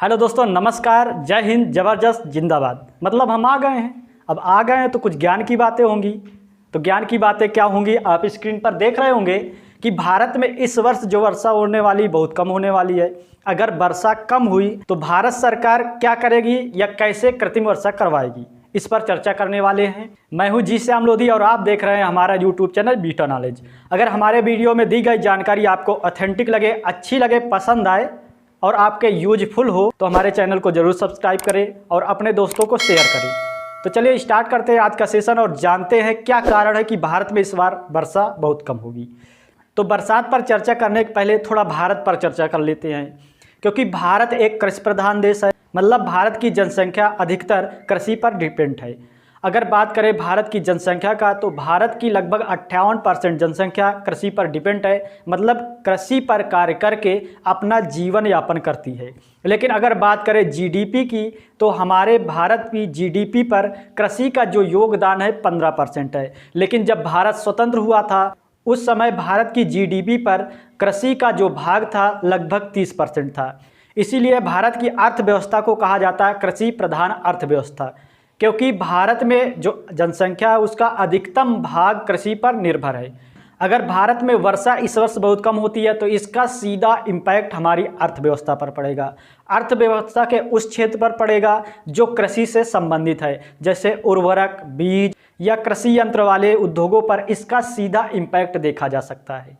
Hello दोस्तों, नमस्कार, जय हिंद, ज़बरदस्त, जिंदाबाद। मतलब हम आ गए हैं। अब आ गए हैं तो कुछ ज्ञान की बातें होंगी। तो ज्ञान की बातें क्या होंगी, आप स्क्रीन पर देख रहे होंगे कि भारत में इस वर्ष जो वर्षा होने वाली बहुत कम होने वाली है। अगर वर्षा कम हुई तो भारत सरकार क्या करेगी या कैसे कृत्रिम वर्षा करवाएगी, इस पर चर्चा करने वाले हैं। मैं हूं जी श्याम लोधी और आप देख रहे हैं हमारा यूट्यूब चैनल बीटा नॉलेज। अगर हमारे वीडियो में दी गई जानकारी आपको ऑथेंटिक लगे, अच्छी लगे, पसंद आए और आपके यूजफुल हो तो हमारे चैनल को जरूर सब्सक्राइब करें और अपने दोस्तों को शेयर करें। तो चलिए स्टार्ट करते हैं आज का सेशन और जानते हैं क्या कारण है कि भारत में इस बार वर्षा बहुत कम होगी। तो बरसात पर चर्चा करने के पहले थोड़ा भारत पर चर्चा कर लेते हैं, क्योंकि भारत एक कृषि प्रधान देश है। मतलब भारत की जनसंख्या अधिकतर कृषि पर डिपेंड है। अगर बात करें भारत की जनसंख्या का तो भारत की लगभग 58% जनसंख्या कृषि पर डिपेंड है। मतलब कृषि पर कार्य करके अपना जीवन यापन करती है। लेकिन अगर बात करें जीडीपी की तो हमारे भारत की जीडीपी पर कृषि का जो योगदान है 15% है। लेकिन जब भारत स्वतंत्र हुआ था उस समय भारत की जीडीपी पर कृषि का जो भाग था लगभग 30% था। इसीलिए भारत की अर्थव्यवस्था को कहा जाता है कृषि प्रधान अर्थव्यवस्था, क्योंकि भारत में जो जनसंख्या है उसका अधिकतम भाग कृषि पर निर्भर है। अगर भारत में वर्षा इस वर्ष बहुत कम होती है तो इसका सीधा इम्पैक्ट हमारी अर्थव्यवस्था पर पड़ेगा। अर्थव्यवस्था के उस क्षेत्र पर पड़ेगा जो कृषि से संबंधित है, जैसे उर्वरक, बीज या कृषि यंत्र वाले उद्योगों पर इसका सीधा इम्पैक्ट देखा जा सकता है।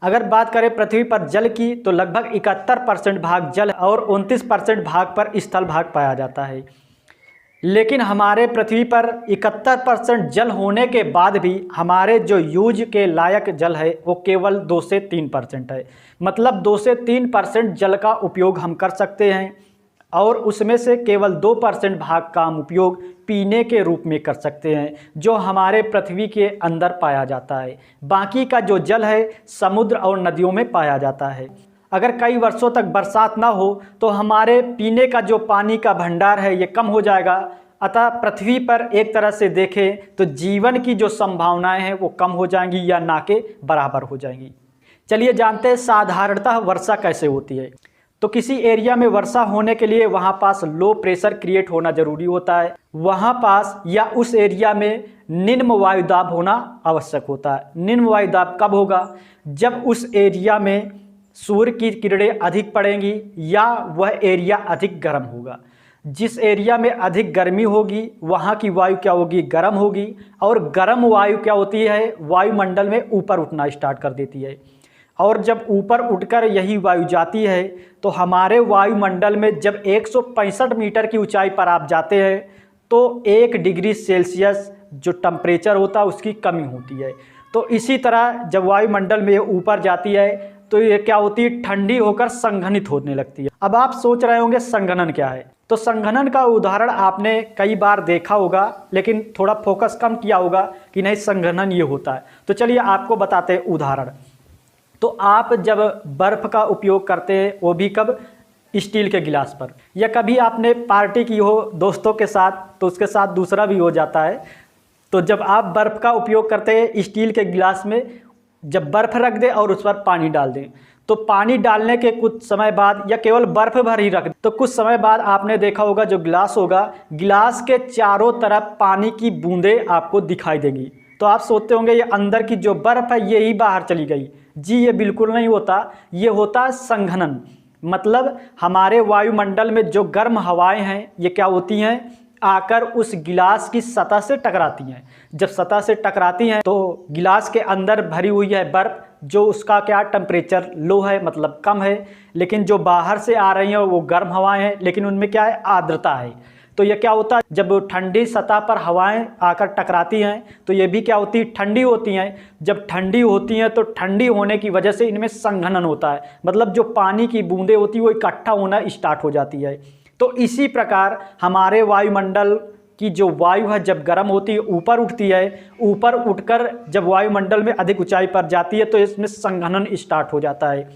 अगर बात करें पृथ्वी पर जल की तो लगभग 71% भाग जल और 29% भाग पर स्थल भाग पाया जाता है। लेकिन हमारे पृथ्वी पर 71% जल होने के बाद भी हमारे जो यूज के लायक जल है वो केवल 2 से 3% है। मतलब 2 से 3% जल का उपयोग हम कर सकते हैं और उसमें से केवल 2% भाग का हम उपयोग पीने के रूप में कर सकते हैं, जो हमारे पृथ्वी के अंदर पाया जाता है। बाकी का जो जल है समुद्र और नदियों में पाया जाता है। अगर कई वर्षों तक बरसात ना हो तो हमारे पीने का जो पानी का भंडार है ये कम हो जाएगा। अतः पृथ्वी पर एक तरह से देखें तो जीवन की जो संभावनाएं हैं वो कम हो जाएंगी या ना के बराबर हो जाएंगी। चलिए जानते हैं साधारणतः वर्षा कैसे होती है। तो किसी एरिया में वर्षा होने के लिए वहाँ पास लो प्रेशर क्रिएट होना जरूरी होता है। वहाँ पास या उस एरिया में निम्न वायुदाब होना आवश्यक होता है। निम्न वायुदाब कब होगा? जब उस एरिया में सूर्य की किरणें अधिक पड़ेंगी या वह एरिया अधिक गर्म होगा। जिस एरिया में अधिक गर्मी होगी वहाँ की वायु क्या होगी? गर्म होगी। और गर्म वायु क्या होती है? वायुमंडल में ऊपर उठना स्टार्ट कर देती है। और जब ऊपर उठकर यही वायु जाती है तो हमारे वायुमंडल में जब 165 मीटर की ऊंचाई पर आप जाते हैं तो 1 डिग्री सेल्सियस जो टेम्परेचर होता है उसकी कमी होती है। तो इसी तरह जब वायुमंडल में ऊपर जाती है तो ये क्या होती है? ठंडी होकर संघनित होने लगती है। अब आप सोच रहे होंगे संघनन क्या है? तो संघनन का उदाहरण आपने कई बार देखा होगा, लेकिन थोड़ा फोकस कम किया होगा कि नहीं संघनन ये होता है। तो चलिए आपको बताते हैं उदाहरण। तो आप जब बर्फ़ का उपयोग करते हैं वो भी कब? स्टील के गिलास पर। या कभी आपने पार्टी की हो दोस्तों के साथ तो उसके साथ दूसरा भी हो जाता है। तो जब आप बर्फ़ का उपयोग करते हैं स्टील के गिलास में, जब बर्फ़ रख दें और उस पर पानी डाल दें तो पानी डालने के कुछ समय बाद या केवल बर्फ़ भर ही रख दें तो कुछ समय बाद आपने देखा होगा जो गिलास होगा, गिलास के चारों तरफ पानी की बूंदें आपको दिखाई देंगी। तो आप सोचते होंगे ये अंदर की जो बर्फ़ है ये ही बाहर चली गई। जी ये बिल्कुल नहीं होता, ये होता है संघनन। मतलब हमारे वायुमंडल में जो गर्म हवाएं हैं ये क्या होती हैं? आकर उस गिलास की सतह से टकराती हैं। जब सतह से टकराती हैं तो गिलास के अंदर भरी हुई है बर्फ़, जो उसका क्या टेम्परेचर लो है, मतलब कम है। लेकिन जो बाहर से आ रही हैं वो गर्म हवाएं हैं, लेकिन उनमें क्या है? आर्द्रता है। तो ये क्या होता है? जब ठंडी सतह पर हवाएं आकर टकराती हैं तो ये भी क्या होती है? ठंडी होती हैं। जब ठंडी होती हैं तो ठंडी होने की वजह से इनमें संघनन होता है। मतलब जो पानी की बूंदें होती हैं वो इकट्ठा होना स्टार्ट हो जाती है। तो इसी प्रकार हमारे वायुमंडल की जो वायु है जब गर्म होती है ऊपर उठती है, ऊपर उठकर जब वायुमंडल में अधिक ऊंचाई पर जाती है तो इसमें संघनन स्टार्ट हो जाता है।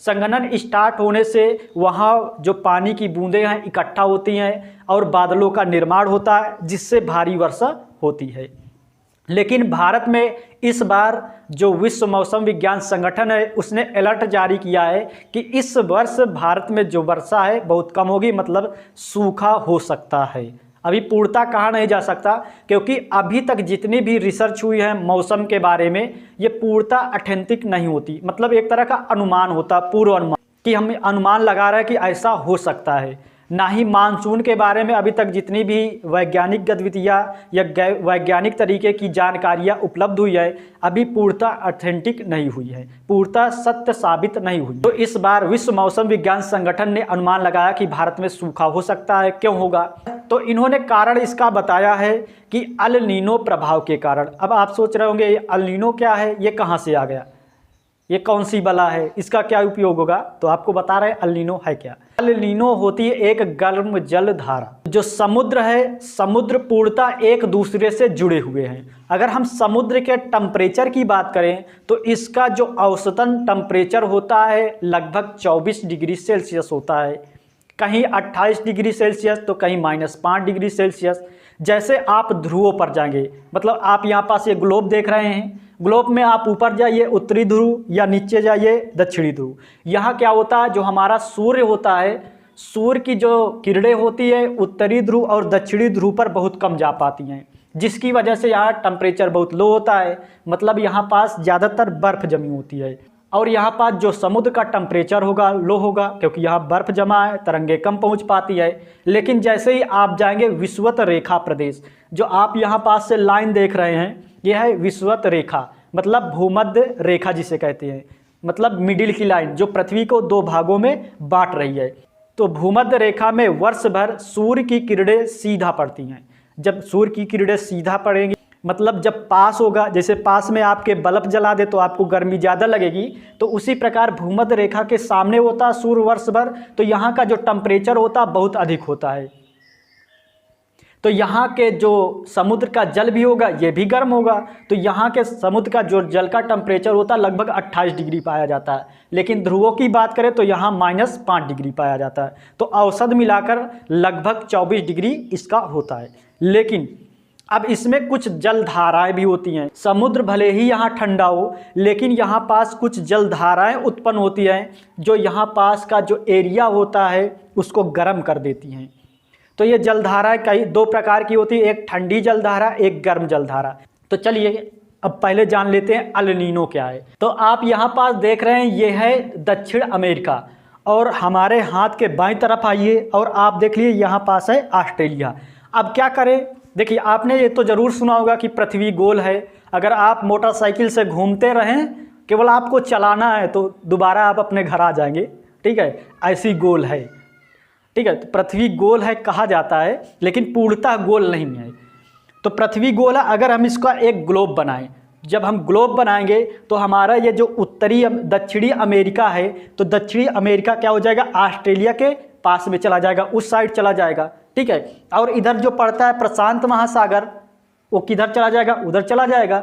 संघनन स्टार्ट होने से वहाँ जो पानी की बूंदें हैं इकट्ठा होती हैं और बादलों का निर्माण होता है जिससे भारी वर्षा होती है। लेकिन भारत में इस बार जो विश्व मौसम विज्ञान संगठन है उसने अलर्ट जारी किया है कि इस वर्ष भारत में जो वर्षा है बहुत कम होगी, मतलब सूखा हो सकता है। अभी पूर्णता कहा नहीं जा सकता क्योंकि अभी तक जितनी भी रिसर्च हुई है मौसम के बारे में ये पूर्णता ऑथेंटिक नहीं होती, मतलब एक तरह का अनुमान होता, पूर्व अनुमान, कि हम अनुमान लगा रहे हैं कि ऐसा हो सकता है। ना ही मानसून के बारे में अभी तक जितनी भी वैज्ञानिक गतिविधियाँ या वैज्ञानिक तरीके की जानकारियाँ उपलब्ध हुई है अभी पूर्णतः ऑथेंटिक नहीं हुई है, पूर्णतः सत्य साबित नहीं हुई। तो इस बार विश्व मौसम विज्ञान संगठन ने अनुमान लगाया कि भारत में सूखा हो सकता है। क्यों होगा? तो इन्होंने कारण इसका बताया है कि अल नीनो प्रभाव के कारण। अब आप सोच रहे होंगे ये अल नीनो क्या है, ये कहाँ से आ गया, ये कौन सी बला है, इसका क्या उपयोग होगा? तो आपको बता रहे हैं अल नीनो है क्या। अल नीनो होती है एक गर्म जल धारा। जो समुद्र है, समुद्र पूर्णतः एक दूसरे से जुड़े हुए हैं। अगर हम समुद्र के टेम्परेचर की बात करें तो इसका जो औसतन टेम्परेचर होता है लगभग 24 डिग्री सेल्सियस होता है, कहीं 28 डिग्री सेल्सियस तो कहीं -5 डिग्री सेल्सियस। जैसे आप ध्रुवों पर जाएंगे, मतलब आप यहाँ पास ये ग्लोब देख रहे हैं, ग्लोब में आप ऊपर जाइए उत्तरी ध्रुव या नीचे जाइए दक्षिणी ध्रुव। यहाँ क्या होता है, जो हमारा सूर्य होता है, सूर्य की जो किरणें होती है उत्तरी ध्रुव और दक्षिणी ध्रुव पर बहुत कम जा पाती हैं, जिसकी वजह से यहाँ टेम्परेचर बहुत लो होता है, मतलब यहाँ पास ज़्यादातर बर्फ़ जमी होती है। और यहाँ पास जो समुद्र का टेम्परेचर होगा लो होगा क्योंकि यहाँ बर्फ़ जमा है, तरंगे कम पहुँच पाती है। लेकिन जैसे ही आप जाएंगे विषुवत रेखा प्रदेश, जो आप यहाँ पास से लाइन देख रहे हैं यह है विषुवत रेखा, मतलब भूमध्य रेखा जिसे कहते हैं, मतलब मिडिल की लाइन जो पृथ्वी को दो भागों में बांट रही है। तो भूमध्य रेखा में वर्ष भर सूर्य की किरणें सीधा पड़ती हैं। जब सूर्य की किरणें सीधा पड़ेंगी, मतलब जब पास होगा, जैसे पास में आपके बल्ब जला दे तो आपको गर्मी ज़्यादा लगेगी, तो उसी प्रकार भूमध्य रेखा के सामने होता है सूर्य वर्ष भर, तो यहाँ का जो टेम्परेचर होता है बहुत अधिक होता है। तो यहाँ के जो समुद्र का जल भी होगा ये भी गर्म होगा, तो यहाँ के समुद्र का जो जल का टेम्परेचर होता है लगभग 28 डिग्री पाया जाता है। लेकिन ध्रुवों की बात करें तो यहाँ -5 डिग्री पाया जाता है, तो औसत मिलाकर लगभग 24 डिग्री इसका होता है। लेकिन अब इसमें कुछ जलधाराएं भी होती हैं। समुद्र भले ही यहाँ ठंडा हो लेकिन यहाँ पास कुछ जलधाराएं उत्पन्न होती हैं जो यहाँ पास का जो एरिया होता है उसको गर्म कर देती हैं। तो ये जलधारा कई दो प्रकार की होती है, एक ठंडी जलधारा, एक गर्म जलधारा। तो चलिए अब पहले जान लेते हैं अल नीनो क्या है। तो आप यहाँ पास देख रहे हैं ये है दक्षिण अमेरिका, और हमारे हाथ के बाईं तरफ आइए और आप देख लीजिए यहाँ पास है ऑस्ट्रेलिया। अब क्या करें, देखिए आपने ये तो ज़रूर सुना होगा कि पृथ्वी गोल है। अगर आप मोटरसाइकिल से घूमते रहें, केवल आपको चलाना है तो दोबारा आप अपने घर आ जाएंगे, ठीक है, ऐसी गोल है, ठीक है। तो पृथ्वी गोल है कहा जाता है लेकिन पूर्णतः गोल नहीं है। तो पृथ्वी गोल है। अगर हम इसका एक ग्लोब बनाएं, जब हम ग्लोब बनाएंगे तो हमारा ये जो उत्तरी दक्षिणी अमेरिका है, तो दक्षिणी अमेरिका क्या हो जाएगा, ऑस्ट्रेलिया के पास में चला जाएगा, उस साइड चला जाएगा, ठीक है। और इधर जो पड़ता है प्रशांत महासागर, वो किधर चला जाएगा, उधर चला जाएगा,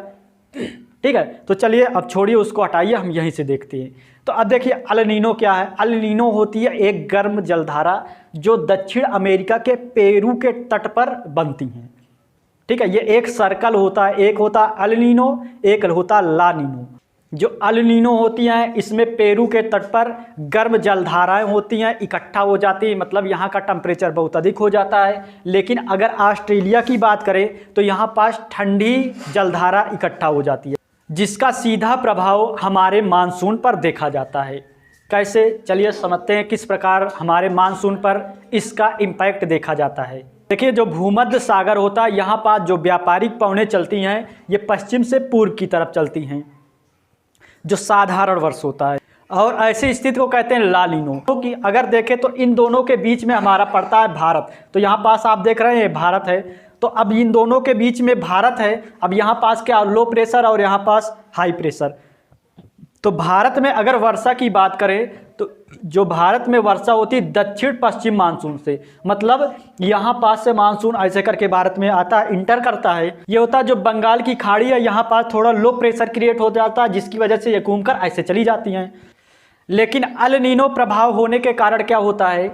ठीक है। तो चलिए अब छोड़िए उसको, हटाइए, हम यहीं से देखते हैं। तो अब देखिए अल नीनो क्या है। अल नीनो होती है एक गर्म जलधारा जो दक्षिण अमेरिका के पेरू के तट पर बनती हैं, ठीक है। ये एक सर्कल होता है, एक होता है अल नीनो, एक होता है ला नीनो। जो अल नीनो होती हैं इसमें पेरू के तट पर गर्म जलधाराएं होती हैं, इकट्ठा हो जाती हैं, मतलब यहाँ का टेम्परेचर बहुत अधिक हो जाता है। लेकिन अगर ऑस्ट्रेलिया की बात करें तो यहाँ पास ठंडी जलधारा इकट्ठा हो जाती है, जिसका सीधा प्रभाव हमारे मानसून पर देखा जाता है। कैसे, चलिए समझते हैं किस प्रकार हमारे मानसून पर इसका इम्पैक्ट देखा जाता है। देखिए जो भूमध्य सागर होता है, यहाँ पास जो व्यापारिक पवनें चलती हैं ये पश्चिम से पूर्व की तरफ चलती हैं, जो साधारण वर्ष होता है, और ऐसी स्थिति को कहते हैं ला नीनो। क्योंकि अगर देखें तो इन दोनों के बीच में हमारा पड़ता है भारत। तो यहाँ पास आप देख रहे हैं भारत है, तो अब इन दोनों के बीच में भारत है। अब यहाँ पास क्या, लो प्रेशर और यहाँ पास हाई प्रेशर। तो भारत में अगर वर्षा की बात करें तो जो भारत में वर्षा होती है दक्षिण पश्चिम मानसून से, मतलब यहाँ पास से मानसून ऐसे करके भारत में आता है, इंटर करता है। ये होता है जो बंगाल की खाड़ी है, यहाँ पास थोड़ा लो प्रेशर क्रिएट हो जाता है, जिसकी वजह से ये घूमकर ऐसे चली जाती हैं। लेकिन अल नीनो प्रभाव होने के कारण क्या होता है,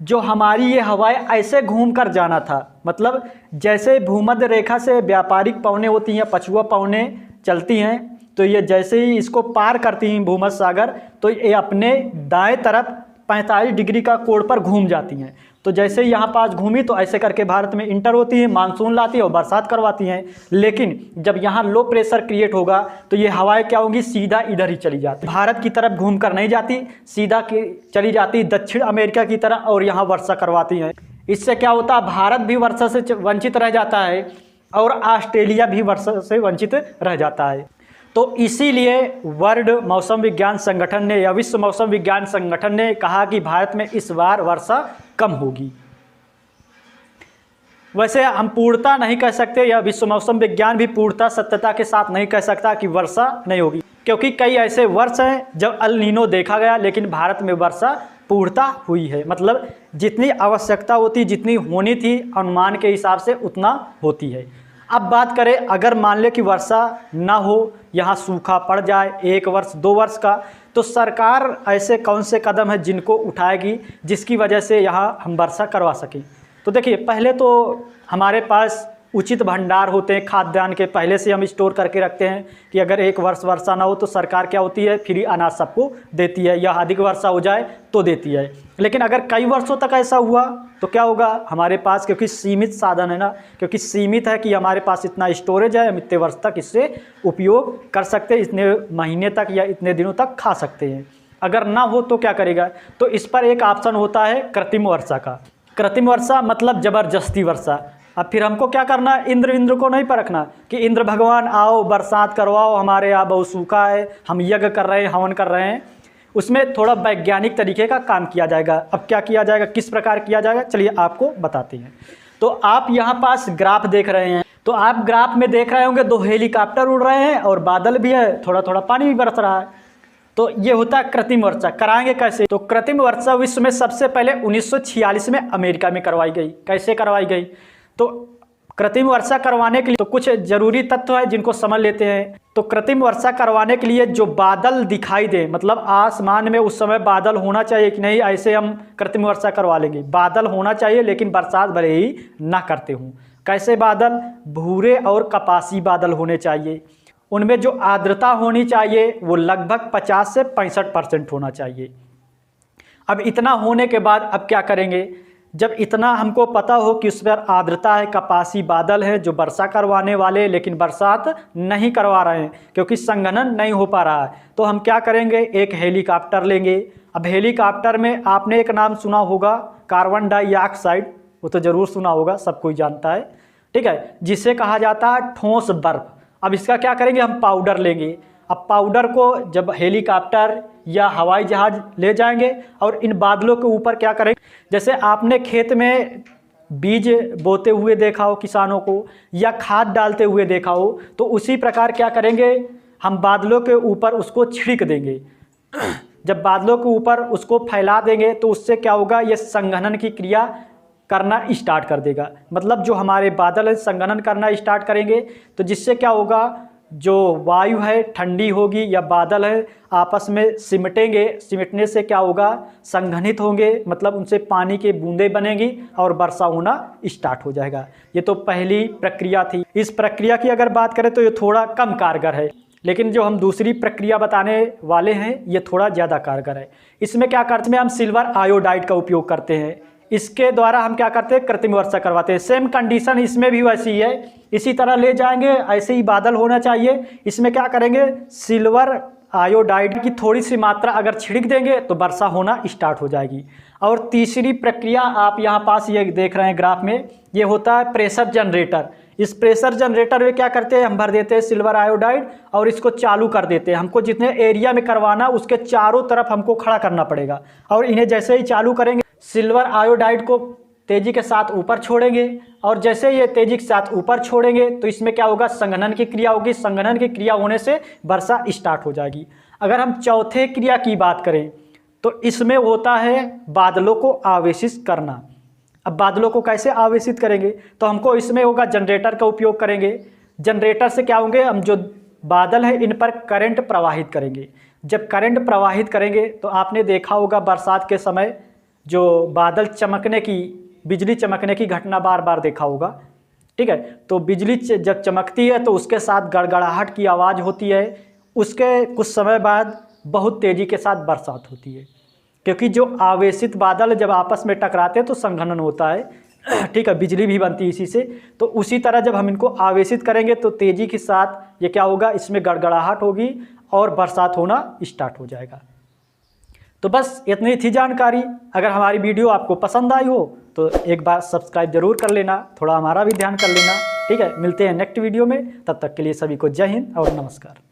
जो हमारी ये हवाएं ऐसे घूम कर जाना था, मतलब जैसे भूमध्य रेखा से व्यापारिक पवनें होती हैं, पछुआ पवनें चलती हैं, तो ये जैसे ही इसको पार करती हैं भूमध्य सागर, तो ये अपने दाएं तरफ 45 डिग्री का कोण पर घूम जाती हैं। तो जैसे ही यहाँ पास घूमी तो ऐसे करके भारत में इंटर होती है, मानसून लाती है और बरसात करवाती हैं। लेकिन जब यहाँ लो प्रेशर क्रिएट होगा तो ये हवाएं क्या होंगी, सीधा इधर ही चली जाती, भारत की तरफ घूम कर नहीं जाती, सीधा चली जाती दक्षिण अमेरिका की तरफ और यहाँ वर्षा करवाती हैं। इससे क्या होता है, भारत भी वर्षा से वंचित रह जाता है और ऑस्ट्रेलिया भी वर्षा से वंचित रह जाता है। तो इसीलिए वर्ल्ड मौसम विज्ञान संगठन ने या विश्व मौसम विज्ञान संगठन ने कहा कि भारत में इस बार वर्षा कम होगी। वैसे हम पूर्णता नहीं कह सकते, या विश्व मौसम विज्ञान भी पूर्णता सत्यता के साथ नहीं कह सकता कि वर्षा नहीं होगी, क्योंकि कई ऐसे वर्ष हैं जब अल नीनो देखा गया लेकिन भारत में वर्षा पूर्णता हुई है। मतलब जितनी आवश्यकता होती, जितनी होनी थी अनुमान के हिसाब से उतना होती है। अब बात करें, अगर मान ले कि वर्षा ना हो, यहाँ सूखा पड़ जाए 1 वर्ष 2 वर्ष का, तो सरकार ऐसे कौन से कदम है जिनको उठाएगी जिसकी वजह से यहाँ हम वर्षा करवा सकें। तो देखिए, पहले तो हमारे पास उचित भंडार होते हैं खाद्यान्न के, पहले से हम स्टोर करके रखते हैं कि अगर 1 वर्ष वर्षा ना हो तो सरकार क्या होती है, फ्री अनाज सबको देती है, या अधिक वर्षा हो जाए तो देती है। लेकिन अगर कई वर्षों तक ऐसा हुआ तो क्या होगा, हमारे पास क्योंकि सीमित साधन है ना, क्योंकि सीमित है कि हमारे पास इतना स्टोरेज है, हम इतने वर्ष तक इससे उपयोग कर सकते हैं, इतने महीने तक या इतने दिनों तक खा सकते हैं। अगर ना हो तो क्या करेगा, तो इस पर एक ऑप्शन होता है कृत्रिम वर्षा का। कृत्रिम वर्षा मतलब ज़बरदस्ती वर्षा। अब फिर हमको क्या करना है, इंद्र को नहीं परखना कि इंद्र भगवान आओ बरसात करवाओ, हमारे यहाँ बहुत सूखा है, हम यज्ञ कर रहे हैं, हवन कर रहे हैं। उसमें थोड़ा वैज्ञानिक तरीके का काम किया जाएगा। अब क्या किया जाएगा, किस प्रकार किया जाएगा, चलिए आपको बताते हैं। तो आप यहाँ पास ग्राफ देख रहे हैं, तो आप ग्राफ में देख रहे होंगे 2 हेलीकॉप्टर उड़ रहे हैं और बादल भी है, थोड़ा थोड़ा पानी भी बरस रहा है। तो ये होता है कृत्रिम वर्षा। कराएंगे कैसे, तो कृत्रिम वर्षा विश्व में सबसे पहले 1946 में अमेरिका में करवाई गई। कैसे करवाई गई, तो कृत्रिम वर्षा करवाने के लिए तो कुछ जरूरी तत्व है जिनको समझ लेते हैं। तो कृत्रिम वर्षा करवाने के लिए जो बादल दिखाई दे, मतलब आसमान में उस समय बादल होना चाहिए कि नहीं, ऐसे हम कृत्रिम वर्षा करवा लेंगे। बादल होना चाहिए लेकिन बरसात भले ही ना करते हों। कैसे बादल, भूरे और कपासी बादल होने चाहिए। उनमें जो आर्द्रता होनी चाहिए वो लगभग 50 से 65% होना चाहिए। अब इतना होने के बाद अब क्या करेंगे, जब इतना हमको पता हो कि उस पर आर्द्रता है, कपासी बादल है जो वर्षा करवाने वाले, लेकिन बरसात नहीं करवा रहे हैं क्योंकि संघनन नहीं हो पा रहा है, तो हम क्या करेंगे, एक हेलीकॉप्टर लेंगे। अब हेलीकॉप्टर में आपने एक नाम सुना होगा, कार्बन डाइऑक्साइड, वो तो ज़रूर सुना होगा, सब कोई जानता है, ठीक है, जिसे कहा जाता है ठोस बर्फ। अब इसका क्या करेंगे, हम पाउडर लेंगे। अब पाउडर को जब हेलीकॉप्टर या हवाई जहाज़ ले जाएंगे और इन बादलों के ऊपर क्या करेंगे, जैसे आपने खेत में बीज बोते हुए देखा हो किसानों को, या खाद डालते हुए देखा हो, तो उसी प्रकार क्या करेंगे, हम बादलों के ऊपर उसको छिड़क देंगे। जब बादलों के ऊपर उसको फैला देंगे तो उससे क्या होगा, ये संघनन की क्रिया करना स्टार्ट कर देगा। मतलब जो हमारे बादल है संघनन करना स्टार्ट करेंगे, तो जिससे क्या होगा, जो वायु है ठंडी होगी या बादल है आपस में सिमटेंगे, सिमटने से क्या होगा, संघनित होंगे, मतलब उनसे पानी के बूंदें बनेंगी और वर्षा होना स्टार्ट हो जाएगा। ये तो पहली प्रक्रिया थी। इस प्रक्रिया की अगर बात करें तो ये थोड़ा कम कारगर है, लेकिन जो हम दूसरी प्रक्रिया बताने वाले हैं ये थोड़ा ज़्यादा कारगर है। इसमें क्या करते हैं, हम सिल्वर आयोडाइड का उपयोग करते हैं। इसके द्वारा हम क्या करते हैं, कृत्रिम वर्षा करवाते हैं। सेम कंडीशन इसमें भी वैसी है, इसी तरह ले जाएंगे, ऐसे ही बादल होना चाहिए। इसमें क्या करेंगे, सिल्वर आयोडाइड की थोड़ी सी मात्रा अगर छिड़क देंगे तो वर्षा होना स्टार्ट हो जाएगी। और तीसरी प्रक्रिया आप यहाँ पास ये देख रहे हैं ग्राफ में, ये होता है प्रेशर जनरेटर। इस प्रेशर जनरेटर में क्या करते हैं, हम भर देते हैं सिल्वर आयोडाइड और इसको चालू कर देते हैं। हमको जितने एरिया में करवाना उसके चारों तरफ हमको खड़ा करना पड़ेगा, और इन्हें जैसे ही चालू करेंगे सिल्वर आयोडाइड को तेजी के साथ ऊपर छोड़ेंगे, और जैसे ये तेजी के साथ ऊपर छोड़ेंगे तो इसमें क्या होगा, संघनन की क्रिया होगी। संघनन की क्रिया होने से वर्षा स्टार्ट हो जाएगी। अगर हम चौथे क्रिया की बात करें तो इसमें होता है बादलों को आवेशित करना। अब बादलों को कैसे आवेशित करेंगे, तो हमको इसमें होगा जनरेटर का उपयोग करेंगे। जनरेटर से क्या होंगे, हम जो बादल हैं इन पर करंट प्रवाहित करेंगे। जब करंट प्रवाहित करेंगे तो आपने देखा होगा बरसात के समय जो बादल चमकने की, बिजली चमकने की घटना बार बार देखा होगा, ठीक है। तो बिजली जब चमकती है तो उसके साथ गड़गड़ाहट की आवाज़ होती है, उसके कुछ समय बाद बहुत तेज़ी के साथ बरसात होती है, क्योंकि जो आवेशित बादल जब आपस में टकराते हैं तो संघनन होता है, ठीक है, बिजली भी बनती है इसी से। तो उसी तरह जब हम इनको आवेशित करेंगे तो तेज़ी के साथ ये क्या होगा, इसमें गड़गड़ाहट होगी और बरसात होना स्टार्ट हो जाएगा। तो बस इतनी थी जानकारी। अगर हमारी वीडियो आपको पसंद आई हो तो एक बार सब्सक्राइब जरूर कर लेना, थोड़ा हमारा भी ध्यान कर लेना, ठीक है। मिलते हैं नेक्स्ट वीडियो में, तब तक के लिए सभी को जय हिंद और नमस्कार।